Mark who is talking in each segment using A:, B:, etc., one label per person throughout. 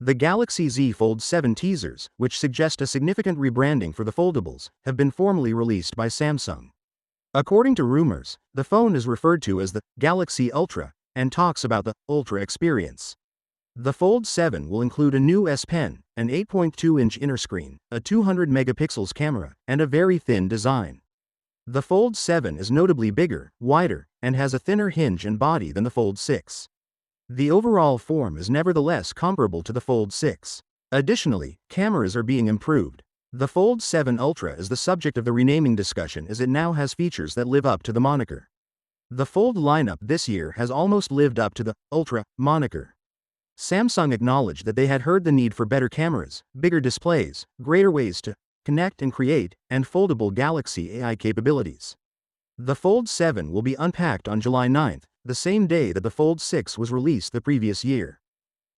A: The Galaxy Z Fold 7 teasers, which suggest a significant rebranding for the foldables, have been formally released by Samsung. According to rumors, the phone is referred to as the Galaxy Ultra and talks about the Ultra experience. The Fold 7 will include a new S Pen, an 8.2-inch inner screen, a 200 megapixels camera, and a very thin design. The Fold 7 is notably bigger, wider, and has a thinner hinge and body than the Fold 6. The overall form is nevertheless comparable to the Fold 6. Additionally, cameras are being improved. The Fold 7 Ultra is the subject of the renaming discussion as it now has features that live up to the moniker. The Fold lineup this year has almost lived up to the Ultra moniker. Samsung acknowledged that they had heard the need for better cameras, bigger displays, greater ways to connect and create, and foldable Galaxy AI capabilities. The Fold 7 will be unpacked on July 9, the same day that the Fold 6 was released the previous year.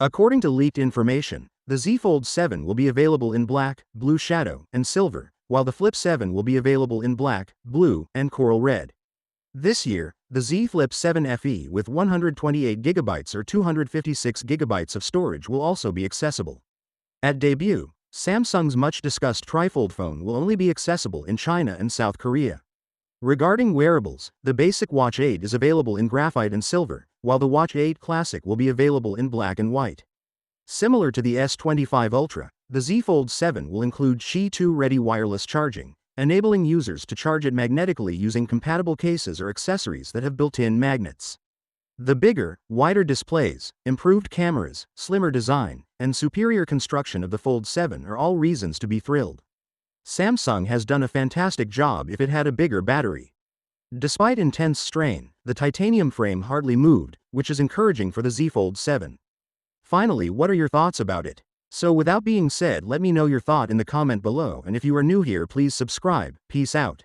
A: According to leaked information, the Z Fold 7 will be available in black, blue shadow, and silver, while the Flip 7 will be available in black, blue, and coral red. This year, the Z Flip 7 FE with 128GB or 256GB of storage will also be accessible. At debut, Samsung's much-discussed trifold phone will only be accessible in China and South Korea. Regarding wearables, the basic Watch 8 is available in graphite and silver, while the Watch 8 Classic will be available in black and white. Similar to the S25 Ultra, the Z Fold 7 will include Qi 2-ready wireless charging, enabling users to charge it magnetically using compatible cases or accessories that have built-in magnets. The bigger, wider displays, improved cameras, slimmer design, and superior construction of the Fold 7 are all reasons to be thrilled. Samsung has done a fantastic job if it had a bigger battery. Despite intense strain, the titanium frame hardly moved, which is encouraging for the Z Fold 7. Finally, what are your thoughts about it? So without being said, let me know your thought in the comment below, and if you are new here, please subscribe. Peace out.